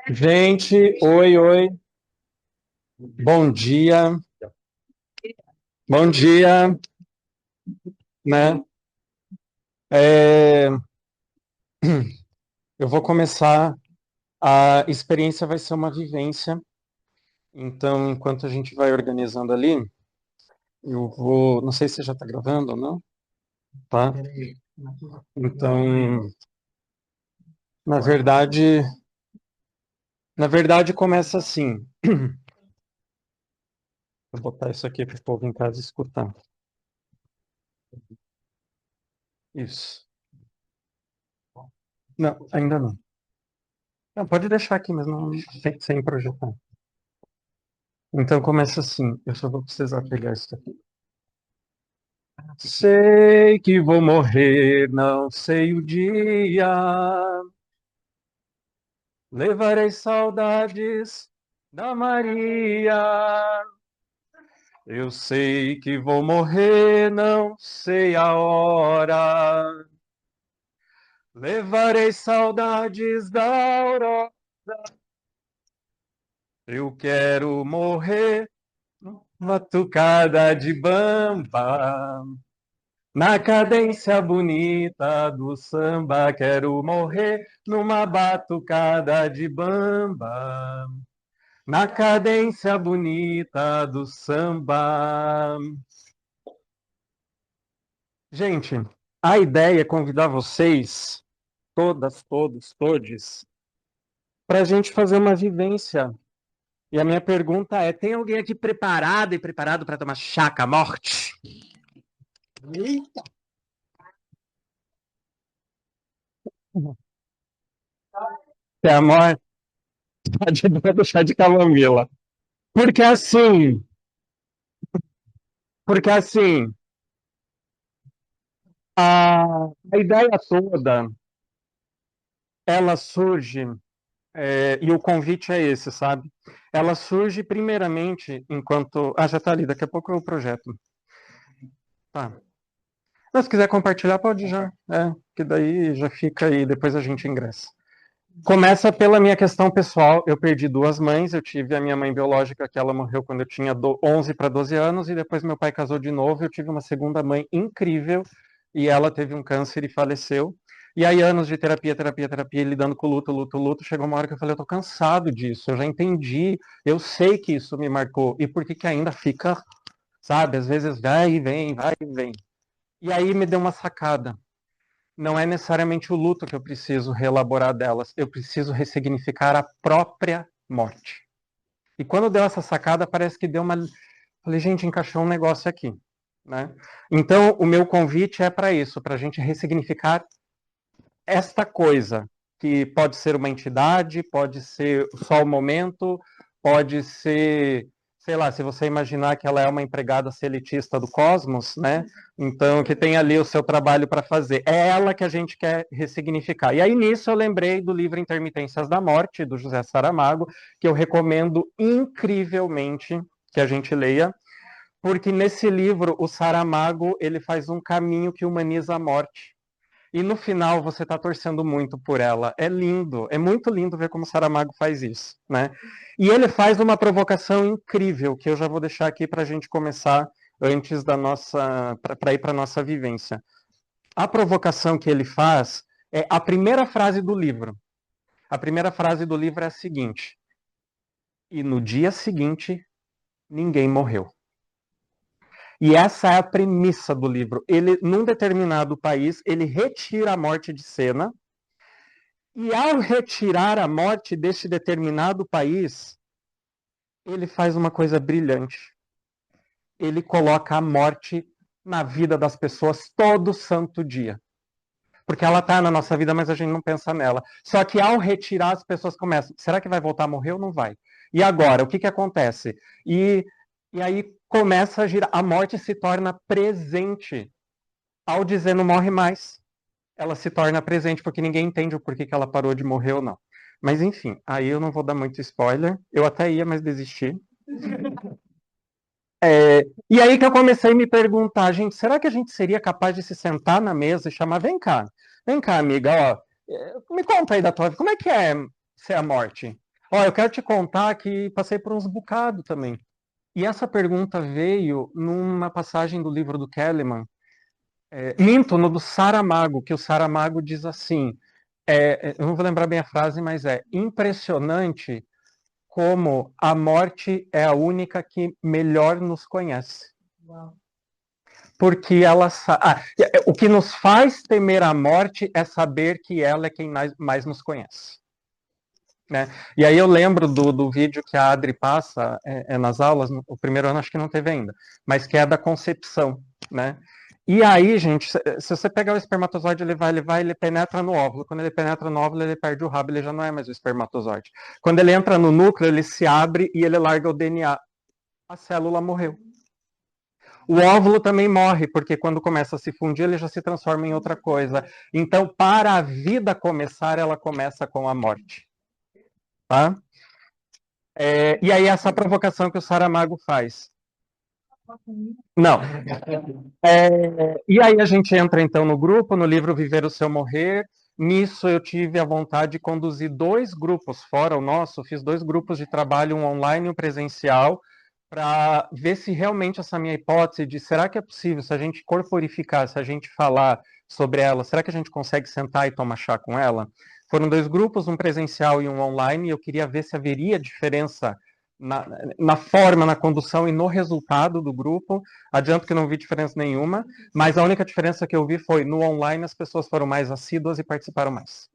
Gente, oi, oi, bom dia, bom dia, né? É, eu vou começar, a experiência vai ser uma vivência, então, enquanto a gente vai organizando ali, eu vou, não sei se já está gravando ou não, tá? Então, na verdade, na verdade começa assim, vou botar isso aqui para o povo em casa escutar. Isso. Não, ainda não. Não, pode deixar aqui mesmo, sem projetar. Então começa assim, eu só vou precisar pegar isso aqui. Sei que vou morrer, não sei o dia. Levarei saudades da Maria. Eu sei que vou morrer, não sei a hora. Levarei saudades da aurora. Eu quero morrer batucada de bamba. Na cadência bonita do samba, quero morrer numa batucada de bamba. Na cadência bonita do samba. Gente, a ideia é convidar vocês, todas, todos, todes, para a gente fazer uma vivência. E a minha pergunta é: tem alguém aqui preparado e preparado para tomar chá com a morte? Eita! É a morte, pode deixar de camomila. Porque assim, porque assim, a ideia toda, ela surge, e o convite é esse, sabe? Ela surge primeiramente enquanto... Ah, já tá ali, daqui a pouco eu projeto. Tá. Mas se quiser compartilhar, pode já. Que daí já fica aí, depois a gente ingressa. Começa pela minha questão pessoal. Eu perdi duas mães. Eu tive a minha mãe biológica, que ela morreu quando eu tinha 11 para 12 anos, e depois meu pai casou de novo. Eu tive uma segunda mãe incrível, e ela teve um câncer e faleceu. E aí, anos de terapia, terapia, terapia, lidando com luto, luto, luto. Chegou uma hora que eu falei: eu tô cansado disso, eu já entendi, eu sei que isso me marcou, e por que que ainda fica, sabe? Às vezes vai e vem, vai e vem. E aí me deu uma sacada. Não é necessariamente o luto que eu preciso reelaborar delas, eu preciso ressignificar a própria morte. E quando deu essa sacada, parece que deu uma. Falei, gente, encaixou um negócio aqui. Né? Então, o meu convite é para isso, para a gente ressignificar esta coisa, que pode ser uma entidade, pode ser só o momento, pode ser, sei lá, se você imaginar que ela é uma empregada seletista do cosmos, né? Então, que tem ali o seu trabalho para fazer. É ela que a gente quer ressignificar. E aí, nisso, eu lembrei do livro Intermitências da Morte, do José Saramago, que eu recomendo incrivelmente que a gente leia, porque nesse livro, o Saramago, ele faz um caminho que humaniza a morte. E no final você está torcendo muito por ela. É lindo, é muito lindo ver como o Saramago faz isso, né? E ele faz uma provocação incrível que eu já vou deixar aqui para a gente começar antes da nossa, para ir para nossa vivência. A provocação que ele faz é a primeira frase do livro. A primeira frase do livro é a seguinte: e no dia seguinte ninguém morreu. E essa é a premissa do livro. Ele, num determinado país, ele retira a morte de cena. E ao retirar a morte deste determinado país, ele faz uma coisa brilhante. Ele coloca a morte na vida das pessoas todo santo dia. Porque ela está na nossa vida, mas a gente não pensa nela. Só que ao retirar, as pessoas começam: será que vai voltar a morrer ou não vai? E agora, o que, que acontece? E aí começa a girar. A morte se torna presente. Ao dizer não morre mais, ela se torna presente, porque ninguém entende o porquê que ela parou de morrer ou não. Mas enfim, aí eu não vou dar muito spoiler. Eu até ia, mas desisti. E aí que eu comecei a me perguntar, gente, será que a gente seria capaz de se sentar na mesa e chamar, vem cá, amiga, ó, me conta aí da tua vida, como é que é? se é a morte? Ó, eu quero te contar que passei por uns bocados também. E essa pergunta veio numa passagem do livro do Kellerman, minto, no do Saramago, que o Saramago diz assim, eu não vou lembrar bem a frase, mas é impressionante como a morte é a única que melhor nos conhece. Uau. Porque ela o que nos faz temer a morte é saber que ela é quem mais nos conhece. Né? E aí eu lembro do vídeo que a Adri passa nas aulas, o primeiro ano acho que não teve ainda, mas que é da concepção, né? E aí, gente, se você pegar o espermatozoide, ele penetra no óvulo. Quando ele penetra no óvulo, ele perde o rabo, ele já não é mais o espermatozoide. Quando ele entra no núcleo, ele se abre e ele larga o DNA. A célula morreu. O óvulo também morre, porque quando começa a se fundir, ele já se transforma em outra coisa. Então, para a vida começar, ela começa com a morte. Tá? E aí, essa provocação que o Saramago faz. Não. E aí a gente entra, então, no grupo, no livro Viver o Seu Morrer. Nisso eu tive a vontade de conduzir 2 grupos, fora o nosso, fiz 2 grupos de trabalho, um online e um presencial, para ver se realmente essa minha hipótese de será que é possível, se a gente corporificar, se a gente falar sobre ela, será que a gente consegue sentar e tomar chá com ela? Foram 2 grupos, um presencial e um online, e eu queria ver se haveria diferença na forma, na condução e no resultado do grupo. Adianto que não vi diferença nenhuma, mas a única diferença que eu vi foi no online as pessoas foram mais assíduas e participaram mais.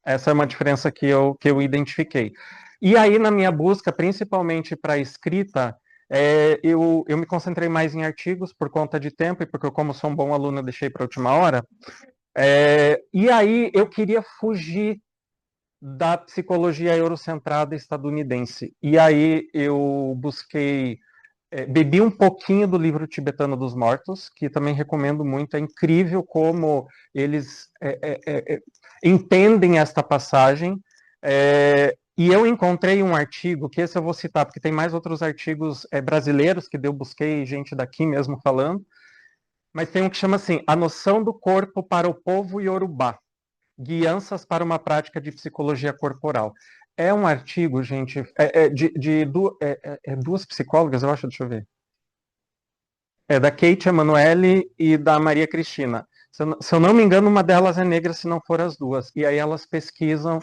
Essa é uma diferença que eu identifiquei. E aí, na minha busca, principalmente para escrita, eu me concentrei mais em artigos por conta de tempo e porque eu, como sou um bom aluno, eu deixei para a última hora. E aí eu queria fugir da psicologia eurocentrada estadunidense. E aí eu busquei, bebi um pouquinho do livro Tibetano dos Mortos, que também recomendo muito. É incrível como eles entendem esta passagem. E eu encontrei um artigo, que esse eu vou citar, porque tem mais outros artigos brasileiros que eu busquei gente daqui mesmo falando, mas tem um que chama assim, A Noção do Corpo para o Povo Iorubá. Guianças para uma Prática de Psicologia Corporal. É um artigo, gente, duas psicólogas, eu acho, deixa eu ver. É da Kate Emanuele e da Maria Cristina. Se eu não me engano, uma delas é negra, se não for as duas. E aí elas pesquisam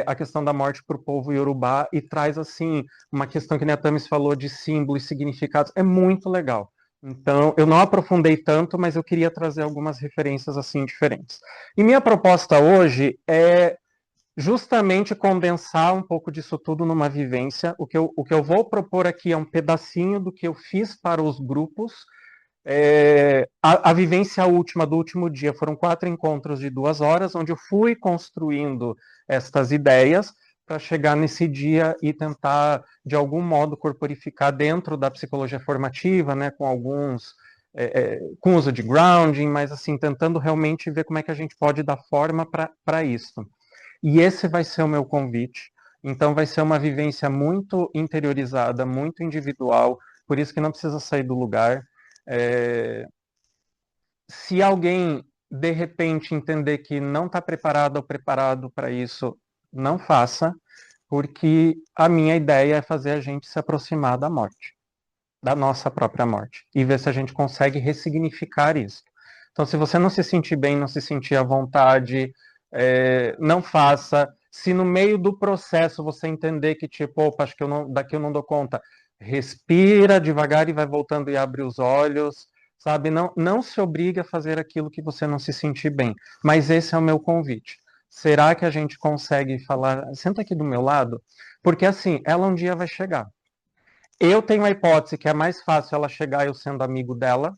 a questão da morte para o povo iorubá e traz, assim, uma questão que a Tamis falou de símbolos e significados. É muito legal. Então, eu não aprofundei tanto, mas eu queria trazer algumas referências, assim, diferentes. E minha proposta hoje é justamente condensar um pouco disso tudo numa vivência. O que eu vou propor aqui é um pedacinho do que eu fiz para os grupos. A vivência última do último dia foram 4 encontros de 2 horas, onde eu fui construindo estas ideias para chegar nesse dia e tentar, de algum modo, corporificar dentro da psicologia formativa, né, com alguns, com uso de grounding, mas assim, tentando realmente ver como é que a gente pode dar forma para isso. E esse vai ser o meu convite. Então, vai ser uma vivência muito interiorizada, muito individual, por isso que não precisa sair do lugar. Se alguém, de repente, entender que não está preparado ou preparado para isso, não faça, porque a minha ideia é fazer a gente se aproximar da morte, da nossa própria morte, e ver se a gente consegue ressignificar isso. Então, se você não se sentir bem, não se sentir à vontade, não faça. Se no meio do processo você entender que, tipo, opa, acho que daqui eu não dou conta, respira devagar e vai voltando e abre os olhos, sabe? Não se obrigue a fazer aquilo que você não se sentir bem. Mas esse é o meu convite. Será que a gente consegue falar? Senta aqui do meu lado, porque assim, ela um dia vai chegar. Eu tenho a hipótese que é mais fácil ela chegar eu sendo amigo dela,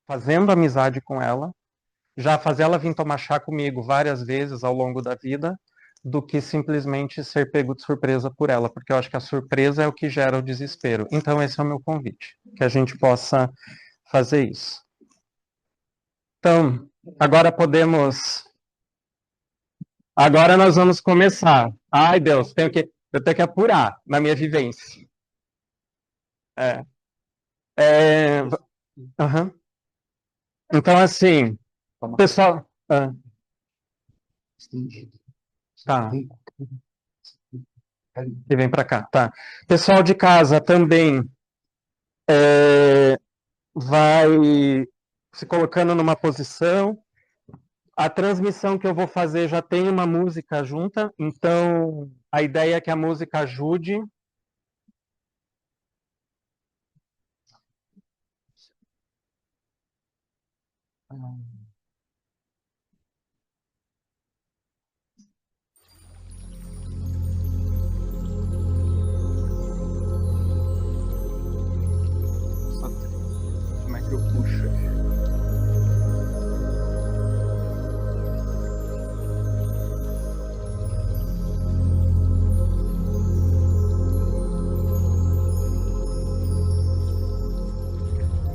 fazendo amizade com ela, já fazer ela vir tomar chá comigo várias vezes ao longo da vida, do que simplesmente ser pego de surpresa por ela, porque eu acho que a surpresa é o que gera o desespero. Então esse é o meu convite, que a gente possa fazer isso. Então, agora podemos. Agora nós vamos começar. Ai, Deus, eu tenho que apurar na minha vivência. É, é, uhum. Então, assim, pessoal. Tá. E vem para cá, tá. Pessoal de casa também vai se colocando numa posição. A transmissão que eu vou fazer já tem uma música junta, então a ideia é que a música ajude. Como é que eu puxo aqui?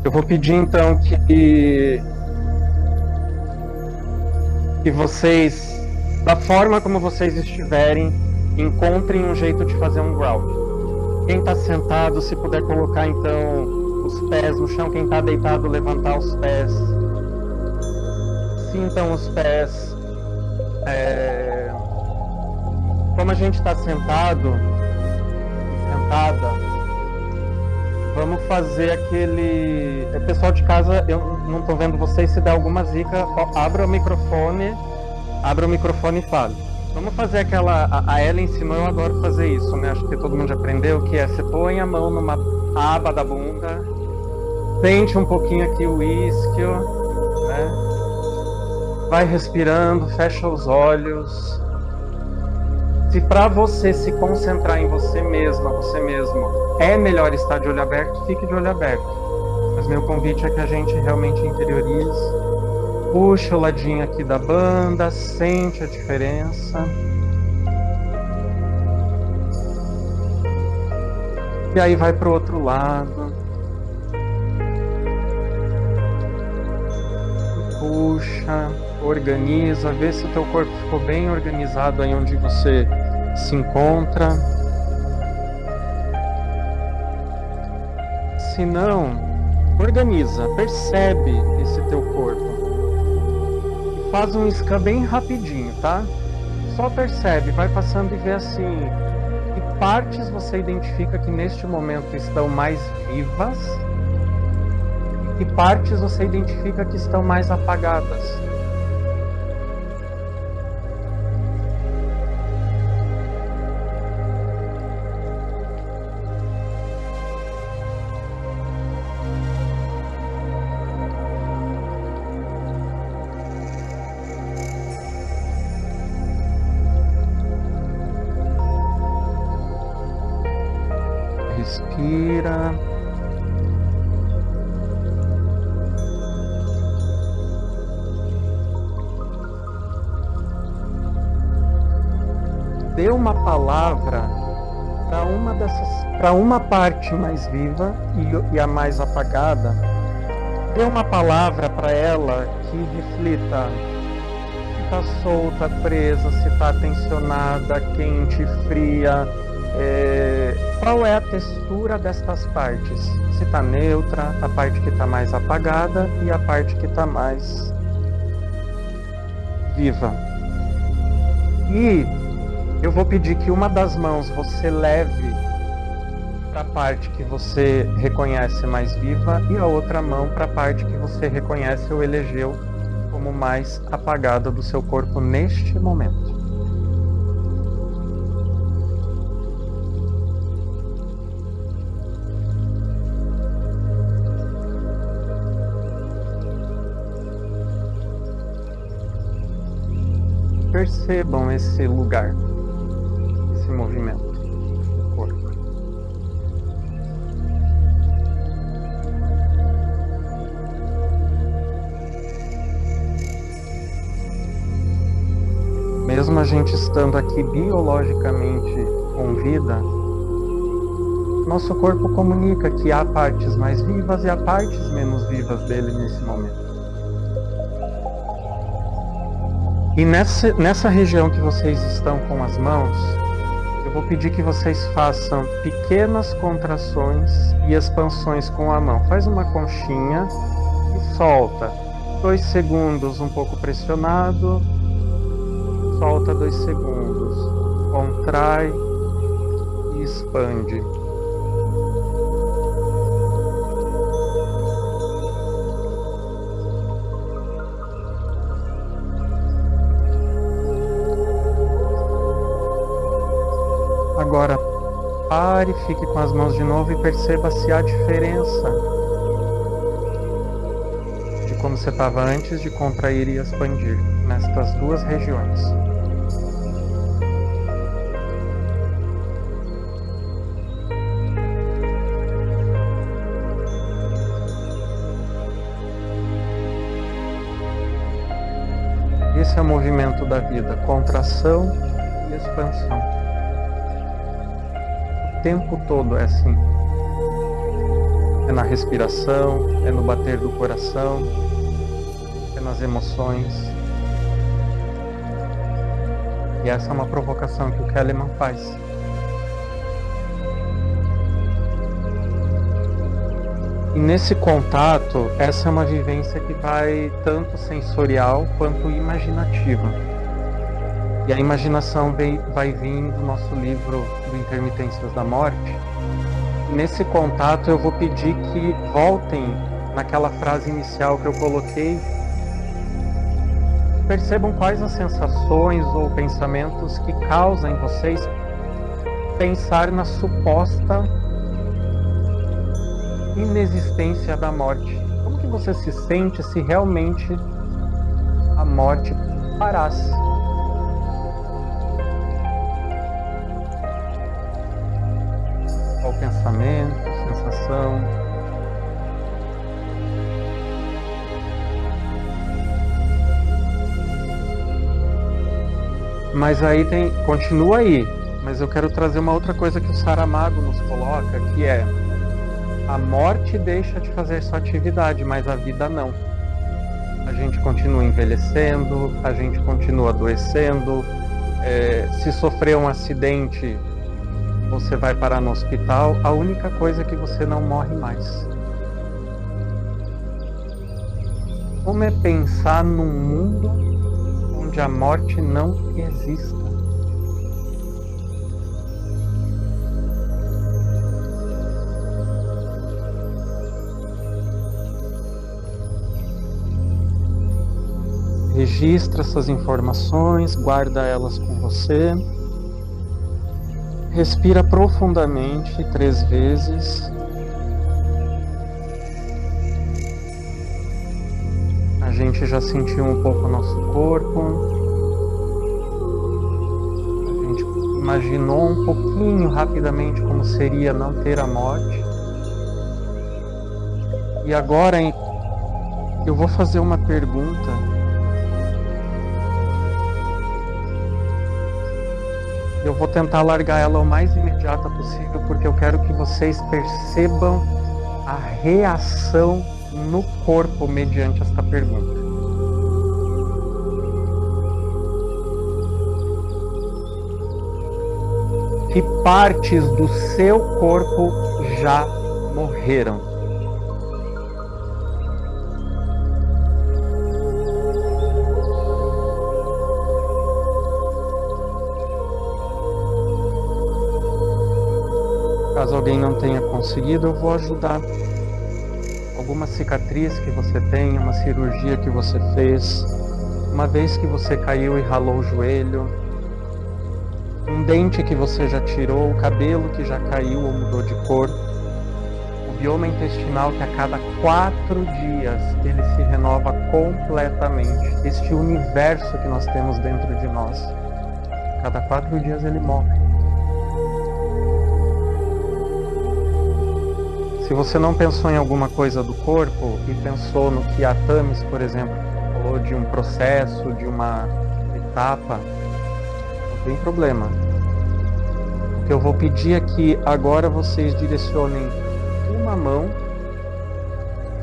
Eu vou pedir então que vocês, da forma como vocês estiverem, encontrem um jeito de fazer um ground. Quem está sentado, se puder colocar então os pés no chão, quem está deitado, levantar os pés. Sintam os pés. Como a gente está sentado, sentada, vamos fazer aquele... Pessoal de casa, eu não estou vendo vocês, se der alguma zica, abra o microfone e fale. Vamos fazer aquela... A Ellen ensinou, eu adoro fazer isso, né? Acho que todo mundo já aprendeu, que é, você põe a mão numa aba da bunda, sente um pouquinho aqui o isquio, né? Vai respirando, fecha os olhos. Se para você se concentrar em você mesma, você mesmo, é melhor estar de olho aberto, fique de olho aberto. Mas meu convite é que a gente realmente interiorize. Puxa o ladinho aqui da banda, sente a diferença. E aí vai para o outro lado. Puxa, organiza, vê se o teu corpo ficou bem organizado aí onde você se encontra. Se não, organiza, percebe esse teu corpo. E faz um scan bem rapidinho, tá? Só percebe, vai passando e vê assim, que partes você identifica que neste momento estão mais vivas e que partes você identifica que estão mais apagadas. Respira. Dê uma palavra para uma parte mais viva e a mais apagada. Dê uma palavra para ela que reflita se está solta, presa, se está tensionada, quente, fria. Qual é a textura destas partes? Se está neutra, a parte que está mais apagada e a parte que está mais viva. E eu vou pedir que uma das mãos você leve para a parte que você reconhece mais viva e a outra mão para a parte que você reconhece ou elegeu como mais apagada do seu corpo neste momento. Percebam esse lugar, esse movimento do corpo. Mesmo a gente estando aqui biologicamente com vida, nosso corpo comunica que há partes mais vivas e há partes menos vivas dele nesse momento. E nessa região que vocês estão com as mãos, eu vou pedir que vocês façam pequenas contrações e expansões com a mão. Faz uma conchinha e solta. 2 segundos um pouco pressionado, solta 2 segundos. Contrai e expande. Agora pare, fique com as mãos de novo e perceba se há diferença de como você estava antes de contrair e expandir nestas 2 regiões. Esse é o movimento da vida, contração e expansão. O tempo todo é assim. É na respiração, é no bater do coração, é nas emoções. E essa é uma provocação que o Kelleman faz. E nesse contato, essa é uma vivência que vai tanto sensorial quanto imaginativa. E a imaginação vai vir do nosso livro do Intermitências da Morte. Nesse contato eu vou pedir que voltem naquela frase inicial que eu coloquei. Percebam quais as sensações ou pensamentos que causam em vocês pensar na suposta inexistência da morte. Como que você se sente se realmente a morte parasse? Qual pensamento, sensação? Mas aí continua aí, mas eu quero trazer uma outra coisa que o Saramago nos coloca, que é: a morte deixa de fazer sua atividade, mas a vida não. A gente continua envelhecendo, a gente continua adoecendo. Se sofrer um acidente, você vai parar no hospital. A única coisa é que você não morre mais. Como é pensar num mundo onde a morte não exista? Registra essas informações, guarda elas com você. Respira profundamente 3 vezes. A gente já sentiu um pouco o nosso corpo. A gente imaginou um pouquinho rapidamente como seria não ter a morte. E agora eu vou fazer uma pergunta. Eu vou tentar largar ela o mais imediata possível, porque eu quero que vocês percebam a reação no corpo mediante esta pergunta. Que partes do seu corpo já morreram? Caso alguém não tenha conseguido, eu vou ajudar. Alguma cicatriz que você tem, uma cirurgia que você fez, uma vez que você caiu e ralou o joelho, um dente que você já tirou, o cabelo que já caiu ou mudou de cor, o bioma intestinal que a cada 4 dias ele se renova completamente. Este universo que nós temos dentro de nós, a cada 4 dias ele morre. Se você não pensou em alguma coisa do corpo e pensou no que a Tamis, por exemplo, falou de um processo, de uma etapa, não tem problema. O que eu vou pedir é que agora vocês direcionem uma mão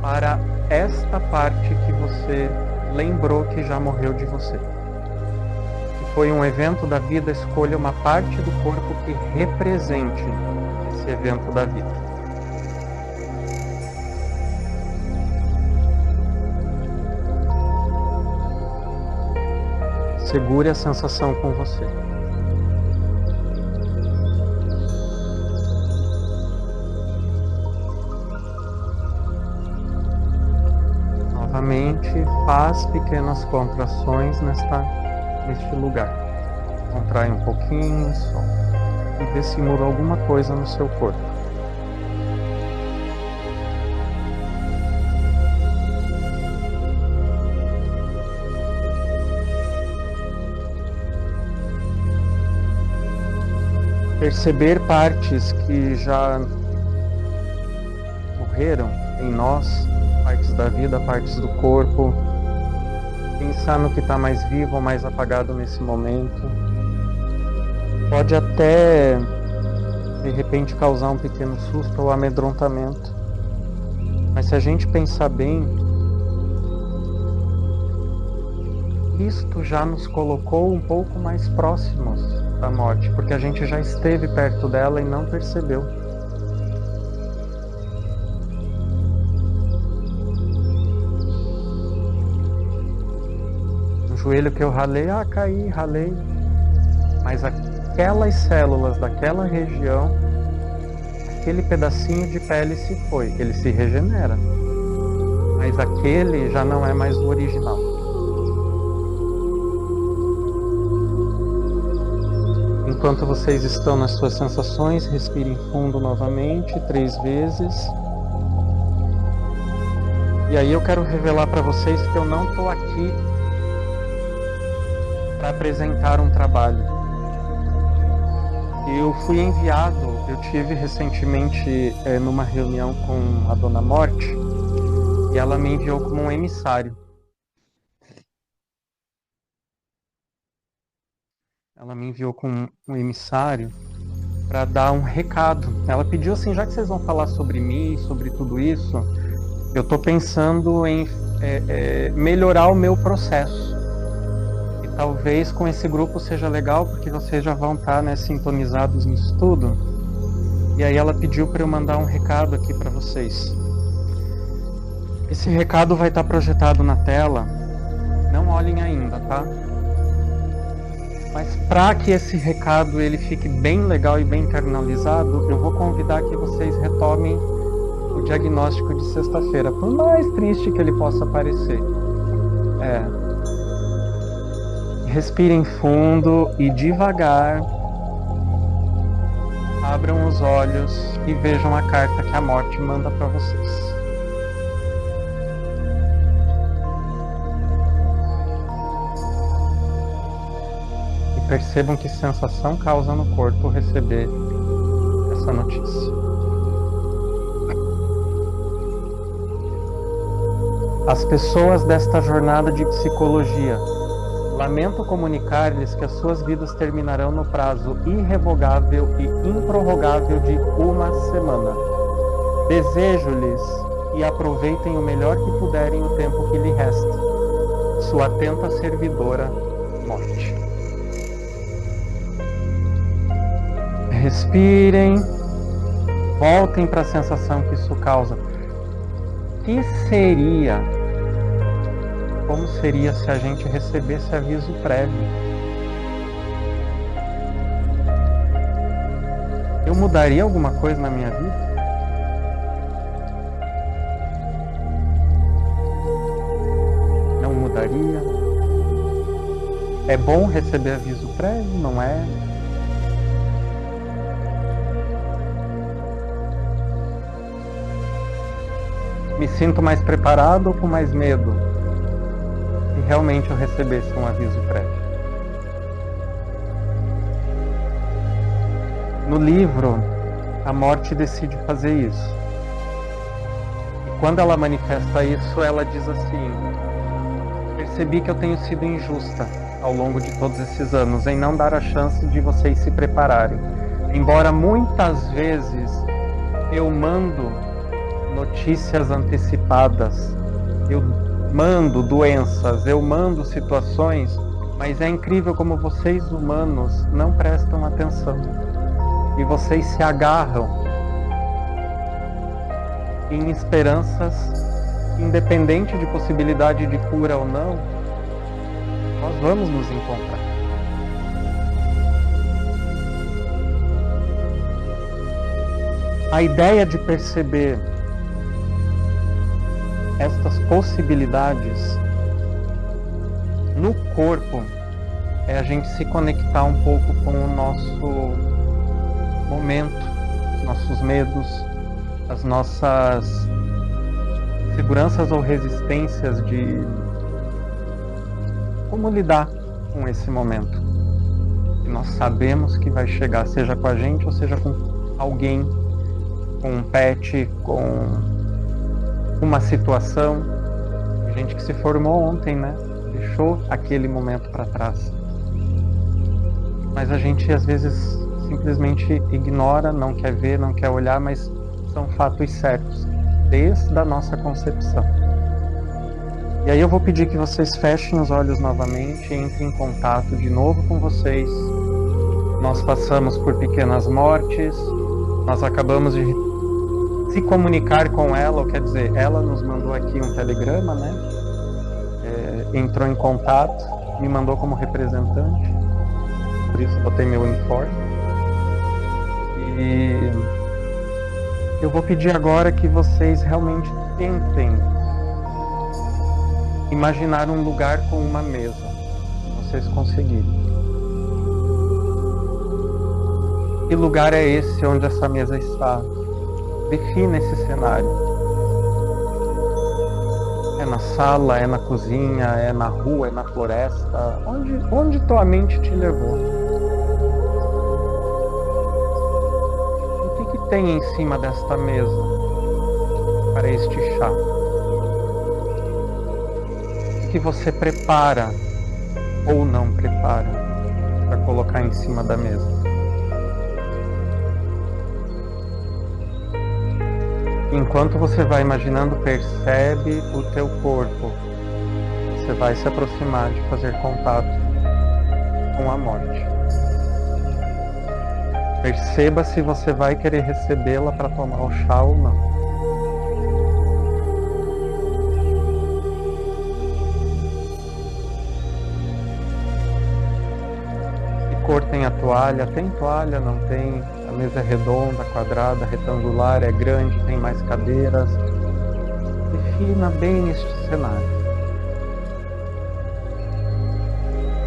para esta parte que você lembrou que já morreu de você. Se foi um evento da vida, escolha uma parte do corpo que represente esse evento da vida. Segure a sensação com você. Novamente, faz pequenas contrações neste lugar. Contrai um pouquinho, solta. E vê se muda alguma coisa no seu corpo. Perceber partes que já morreram em nós, partes da vida, partes do corpo. Pensar no que está mais vivo ou mais apagado nesse momento. Pode até, de repente, causar um pequeno susto ou amedrontamento. Mas se a gente pensar bem, isto já nos colocou um pouco mais próximos da morte, porque a gente já esteve perto dela e não percebeu. O joelho que eu ralei, caí, ralei. Mas aquelas células daquela região, aquele pedacinho de pele se foi, ele se regenera. Mas aquele já não é mais o original. Enquanto vocês estão nas suas sensações, respirem fundo novamente, 3 vezes. E aí eu quero revelar para vocês que eu não estou aqui para apresentar um trabalho. Eu fui enviado, eu tive recentemente numa reunião com a Dona Morte, e ela me enviou como um emissário. Ela me enviou com um emissário para dar um recado. Ela pediu assim, já que vocês vão falar sobre mim, sobre tudo isso, eu estou pensando em melhorar o meu processo. E talvez com esse grupo seja legal, porque vocês já vão estar, né, sintonizados nisso tudo. E aí ela pediu para eu mandar um recado aqui para vocês. Esse recado vai estar projetado na tela. Não olhem ainda, tá? Mas para que esse recado ele fique bem legal e bem internalizado, eu vou convidar que vocês retomem o diagnóstico de sexta-feira, por mais triste que ele possa parecer. Respirem fundo e devagar abram os olhos e vejam a carta que a morte manda para vocês. Percebam que sensação causa no corpo receber essa notícia. As pessoas desta jornada de psicologia, lamento comunicar-lhes que as suas vidas terminarão no prazo irrevogável e improrrogável de 1 semana. Desejo-lhes e aproveitem o melhor que puderem o tempo que lhe resta. Sua atenta servidora, Morte. Respirem, voltem para a sensação que isso causa. Como seria se a gente recebesse aviso prévio? Eu mudaria alguma coisa na minha vida? Não mudaria? É bom receber aviso prévio, não é? Me sinto mais preparado ou com mais medo se realmente eu recebesse um aviso prévio? No livro, a morte decide fazer isso. E quando ela manifesta isso, ela diz assim: percebi que eu tenho sido injusta ao longo de todos esses anos em não dar a chance de vocês se prepararem. Embora muitas vezes eu mando notícias antecipadas, eu mando doenças, eu mando situações, mas é incrível como vocês humanos não prestam atenção e vocês se agarram em esperanças, independente de possibilidade de cura ou não, nós vamos nos encontrar. A ideia de perceber estas possibilidades no corpo é a gente se conectar um pouco com o nosso momento, os nossos medos, as nossas seguranças ou resistências de como lidar com esse momento. E nós sabemos que vai chegar, seja com a gente ou seja com alguém, com um pet, com uma situação. Gente que se formou ontem, né? Deixou aquele momento para trás. Mas a gente às vezes simplesmente ignora, não quer ver, não quer olhar, mas são fatos certos, desde a nossa concepção. E aí eu vou pedir que vocês fechem os olhos novamente, entrem em contato de novo com vocês. Nós passamos por pequenas mortes, nós acabamos de se comunicar com ela, ou quer dizer, ela nos mandou aqui um telegrama, né? Entrou em contato, me mandou como representante, por isso botei meu uniforme. E eu vou pedir agora que vocês realmente tentem imaginar um lugar com uma mesa, se vocês conseguirem. Que lugar é esse onde essa mesa está? Defina esse cenário. É na sala, é na cozinha, é na rua, é na floresta? Onde tua mente te levou? O que tem em cima desta mesa para este chá? O que você prepara ou não prepara para colocar em cima da mesa? Enquanto você vai imaginando, percebe o teu corpo. Você vai se aproximar de fazer contato com a morte. Perceba se você vai querer recebê-la para tomar o chá ou não. Que cor tem a toalha? Tem toalha? Não tem? A mesa é redonda, quadrada, retangular, é grande, tem mais cadeiras. Defina bem este cenário.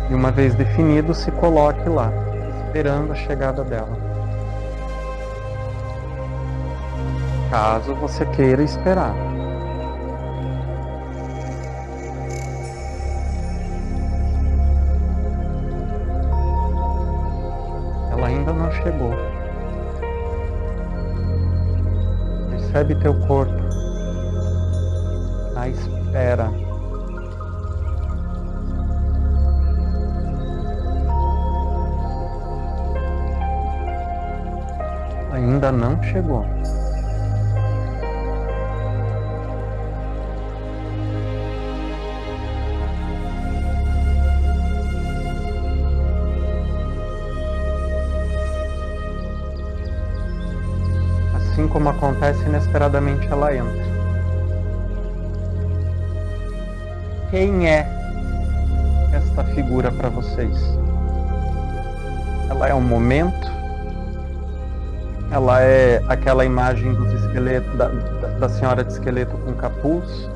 E uma vez definido, se coloque lá, esperando a chegada dela. Caso você queira esperar. Ela ainda não chegou. Percebe teu corpo à espera. Ainda não chegou. Assim como acontece, inesperadamente ela entra. Quem é esta figura para vocês? Ela é um momento? Ela é aquela imagem dos esqueletos, da senhora de esqueleto com capuz?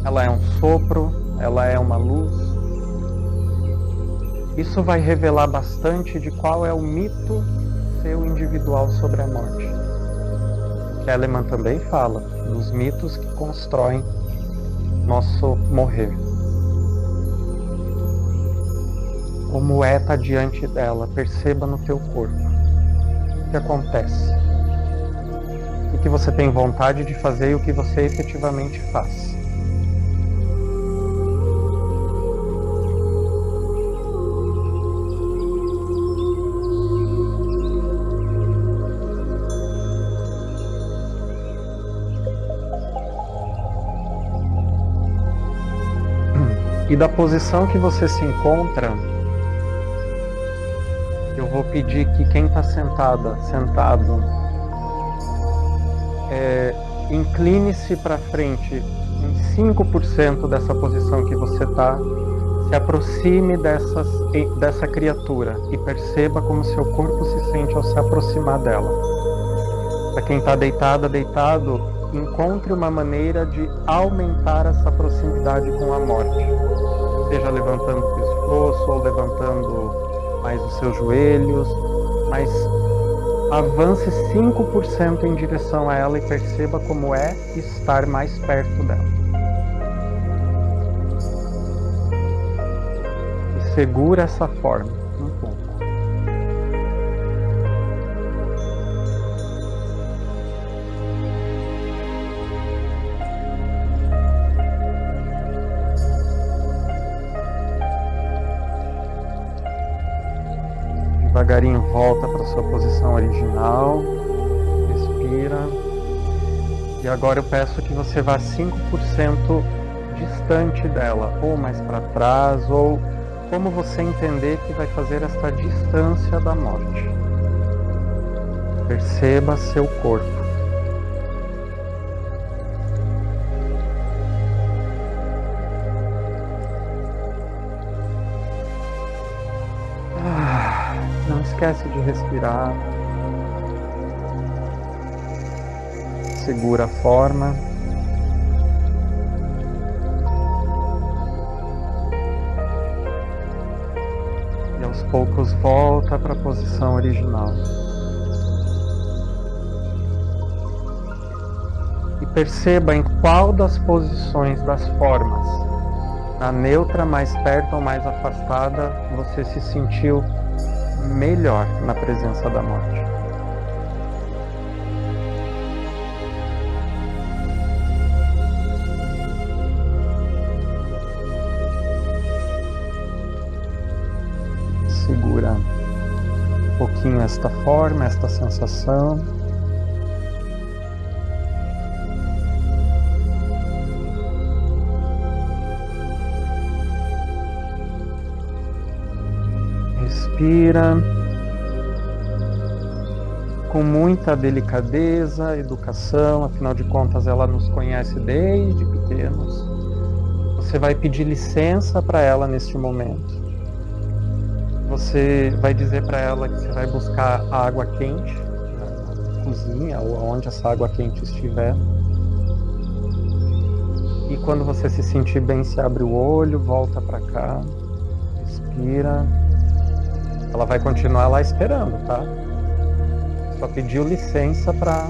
Ela é um sopro? Ela é uma luz? Isso vai revelar bastante de qual é o mito seu individual sobre a morte. Kellerman também fala dos mitos que constroem nosso morrer. Como é estar diante dela, perceba no teu corpo o que acontece, o que você tem vontade de fazer e o que você efetivamente faz. E da posição que você se encontra, eu vou pedir que quem está sentado, Incline-se para frente em 5% dessa posição que você está. Se aproxime dessa criatura e perceba como seu corpo se sente ao se aproximar dela. Para quem está deitado, encontre uma maneira de aumentar essa proximidade com a morte. Seja levantando o pescoço ou levantando mais os seus joelhos, mas avance 5% em direção a ela e perceba como é estar mais perto dela. E segura essa forma um pouco. Devagarinho volta para sua posição original, respira. E agora eu peço que você vá 5% distante dela, ou mais para trás, ou como você entender que vai fazer essa distância da morte. Perceba seu corpo. Não esquece de respirar. Segura a forma. E aos poucos volta para a posição original. E perceba em qual das posições das formas, na neutra, mais perto ou mais afastada, você se sentiu melhor na presença da morte. Segura um pouquinho esta forma, esta sensação. Respira com muita delicadeza, educação, afinal de contas ela nos conhece desde pequenos. Você vai pedir licença para ela neste momento. Você vai dizer para ela que você vai buscar a água quente na cozinha ou onde essa água quente estiver. E quando você se sentir bem, se abre o olho, volta para cá, respira. Ela vai continuar lá esperando, tá? Só pediu licença para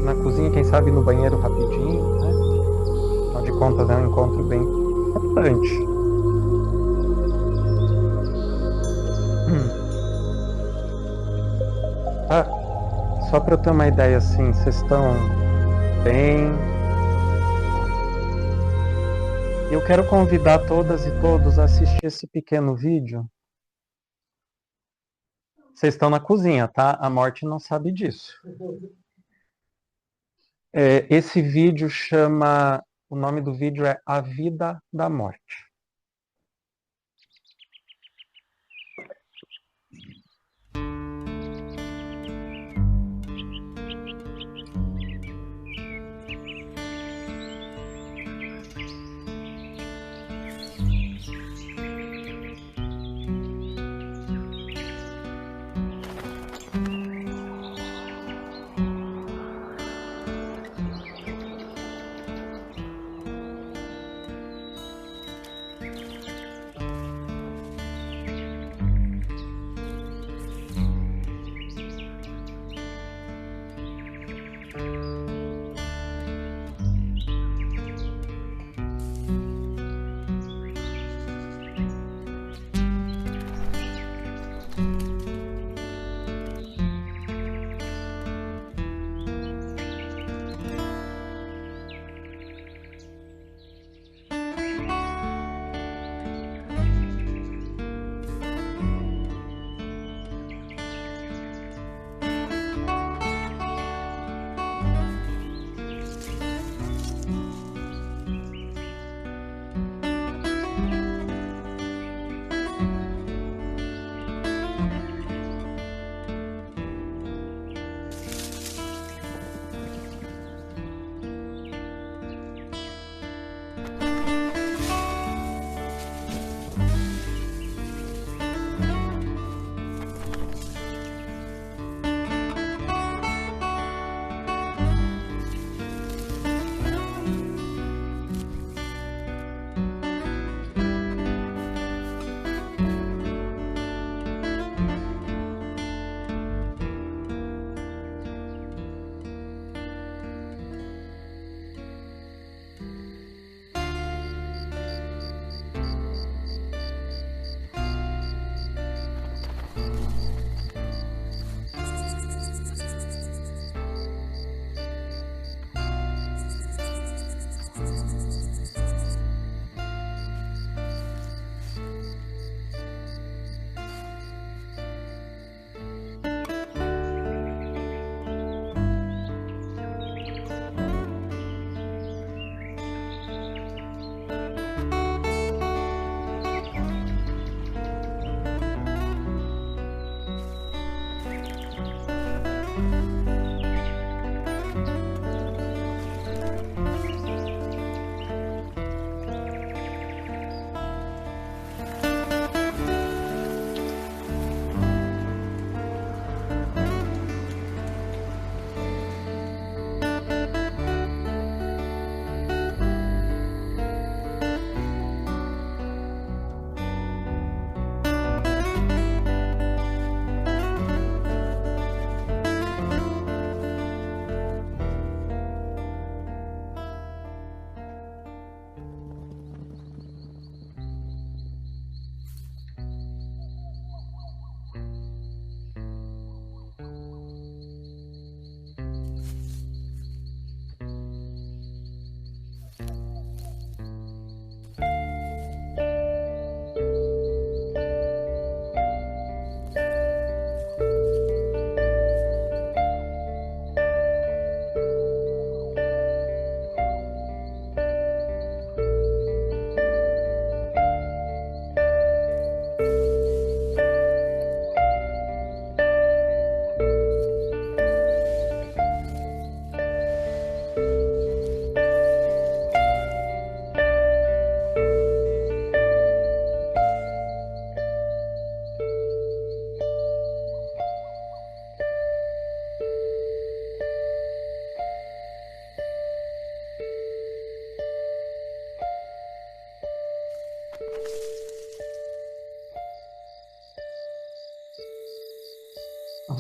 na cozinha, quem sabe no banheiro rapidinho, né? Afinal de contas é um encontro bem importante. Tá? Só para eu ter uma ideia assim, vocês estão bem? Eu quero convidar todas e todos a assistir esse pequeno vídeo. Vocês estão na cozinha, tá? A morte não sabe disso. Esse vídeo chama... O nome do vídeo é A Vida da Morte.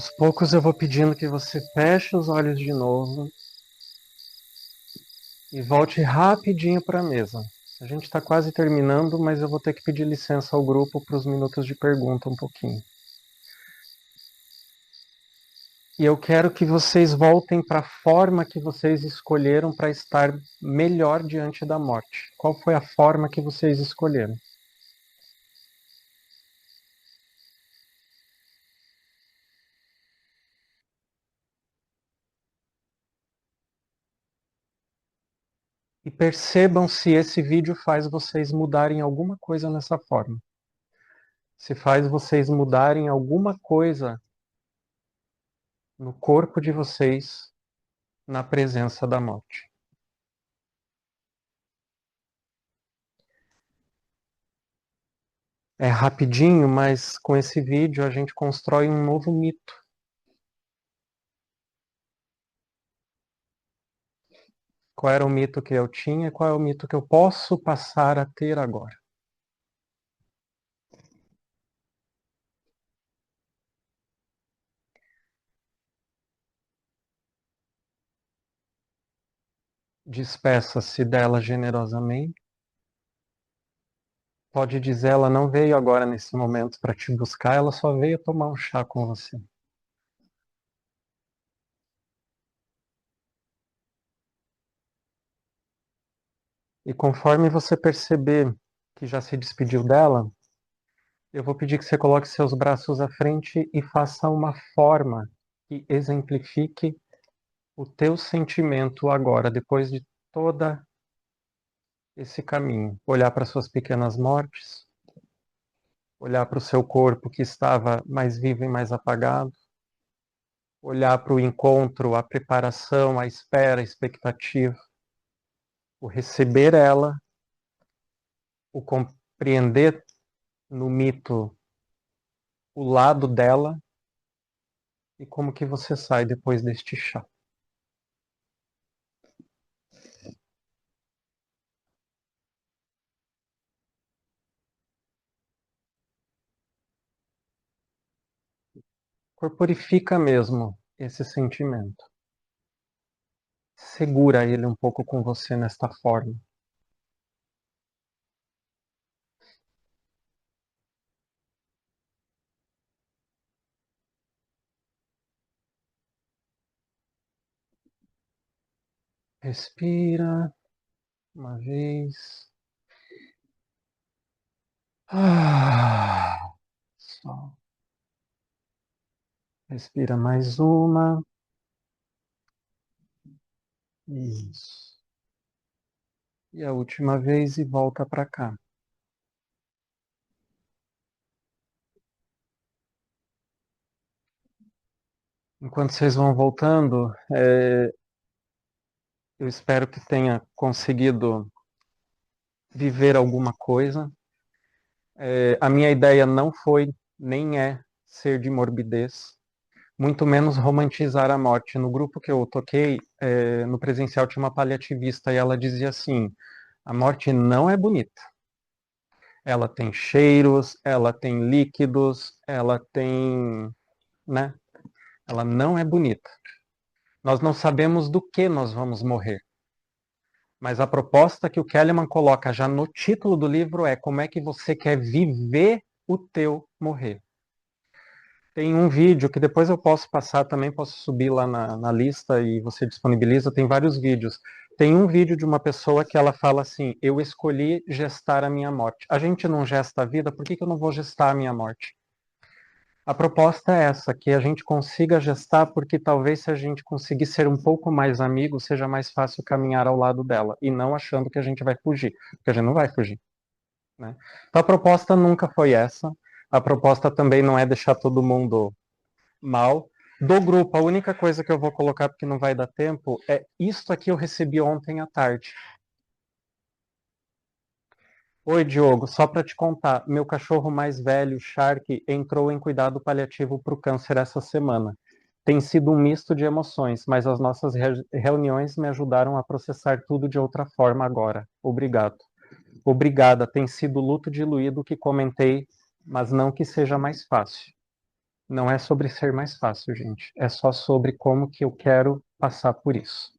Aos poucos eu vou pedindo que você feche os olhos de novo e volte rapidinho para a mesa. A gente está quase terminando, mas eu vou ter que pedir licença ao grupo para os minutos de pergunta um pouquinho. E eu quero que vocês voltem para a forma que vocês escolheram para estar melhor diante da morte. Qual foi a forma que vocês escolheram? E percebam se esse vídeo faz vocês mudarem alguma coisa nessa forma. Se faz vocês mudarem alguma coisa no corpo de vocês na presença da morte. É rapidinho, mas com esse vídeo a gente constrói um novo mito. Qual era o mito que eu tinha e qual é o mito que eu posso passar a ter agora? Despeça-se dela generosamente. Pode dizer, ela não veio agora nesse momento para te buscar, ela só veio tomar um chá com você. E conforme você perceber que já se despediu dela, eu vou pedir que você coloque seus braços à frente e faça uma forma que exemplifique o teu sentimento agora, depois de toda esse caminho. Olhar para suas pequenas mortes, olhar para o seu corpo que estava mais vivo e mais apagado, olhar para o encontro, a preparação, a espera, a expectativa, o receber ela, o compreender no mito o lado dela e como que você sai depois deste chá. Corporifica mesmo esse sentimento. Segura ele um pouco com você nesta forma. Respira uma vez. Só. Respira mais uma. Isso. E a última vez e volta para cá. Enquanto vocês vão voltando, eu espero que tenha conseguido viver alguma coisa. A minha ideia não foi, nem é, ser de morbidez, muito menos romantizar a morte. No grupo que eu toquei, no presencial, tinha uma paliativista e ela dizia assim: a morte não é bonita. Ela tem cheiros, ela tem líquidos, ela tem, né? Ela não é bonita. Nós não sabemos do que nós vamos morrer. Mas a proposta que o Kellerman coloca já no título do livro é como é que você quer viver o teu morrer. Tem um vídeo que depois eu posso passar também, posso subir lá na lista e você disponibiliza, tem vários vídeos. Tem um vídeo de uma pessoa que ela fala assim: eu escolhi gestar a minha morte. A gente não gesta a vida, por que eu não vou gestar a minha morte? A proposta é essa, que a gente consiga gestar, porque talvez se a gente conseguir ser um pouco mais amigo, seja mais fácil caminhar ao lado dela, e não achando que a gente vai fugir, porque a gente não vai fugir. Né? Então a proposta nunca foi essa, a proposta também não é deixar todo mundo mal. Do grupo, a única coisa que eu vou colocar, porque não vai dar tempo, é isto aqui eu recebi ontem à tarde. Oi, Diogo, só para te contar, meu cachorro mais velho, Shark, entrou em cuidado paliativo para o câncer essa semana. Tem sido um misto de emoções, mas as nossas reuniões me ajudaram a processar tudo de outra forma agora. Obrigado. Obrigada, tem sido luto diluído que comentei, mas não que seja mais fácil. Não é sobre ser mais fácil, gente. É só sobre como que eu quero passar por isso.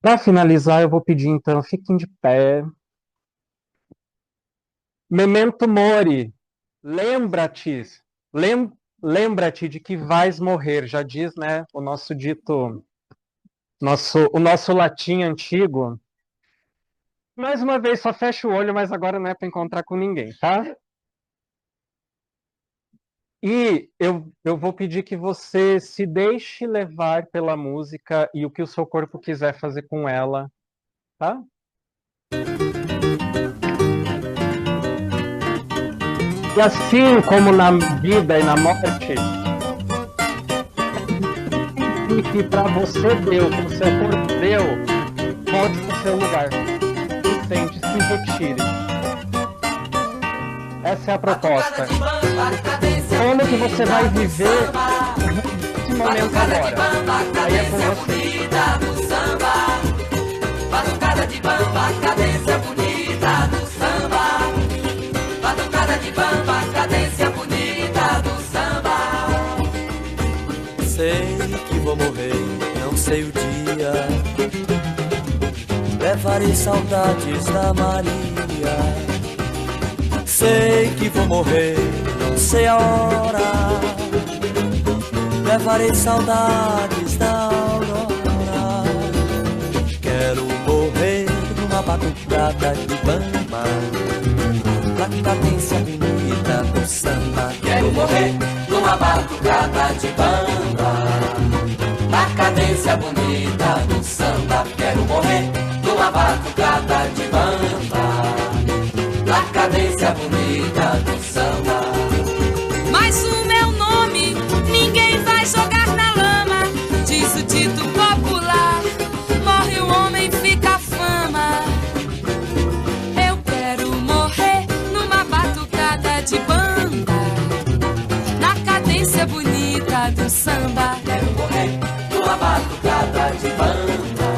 Para finalizar, eu vou pedir então, fiquem de pé. Memento mori. Lembra-te, lembra-te de que vais morrer. Já diz, né, o nosso dito, o nosso latim antigo. Mais uma vez, só fecha o olho, mas agora não é para encontrar com ninguém, tá? E eu vou pedir que você se deixe levar pela música e o que o seu corpo quiser fazer com ela, tá? E assim como na vida e na morte, e que para você deu, para o seu corpo deu, volte para o seu lugar. Se sente, se retire. Essa é a proposta. Como que você vai viver esse momento agora? Aí é com você. Batucada de bamba, cadência bonita do samba. Batucada de bamba, cadência bonita do samba. Sei que vou morrer, não sei o dia. Levarei saudades da Maria. Sei que vou morrer, não sei a hora. Levarei saudades da aurora. Quero morrer numa batucada de bamba, na cadência bonita do samba. Quero morrer numa batucada de bamba, na cadência bonita do samba. Quero morrer numa batucada de bamba, na cadência bonita do samba. Mas o meu nome ninguém vai jogar na lama. Diz o dito popular: morre o homem, fica a fama. Eu quero morrer numa batucada de bamba, na cadência bonita do samba. Quero morrer numa batucada de bamba,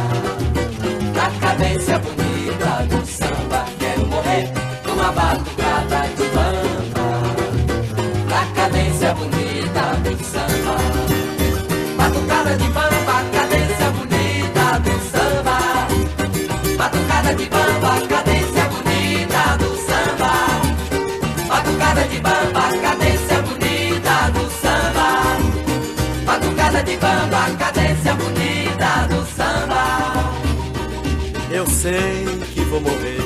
na cadência bonita do samba. Quero morrer numa batucada de bamba, na cadência bonita do samba. Batucada de bamba, cadência bonita do samba. Batucada de bamba, cadência bonita do samba. Batucada de bamba, cadência bonita do samba. Batucada de bamba, cadência bonita do samba. Eu sei que vou morrer,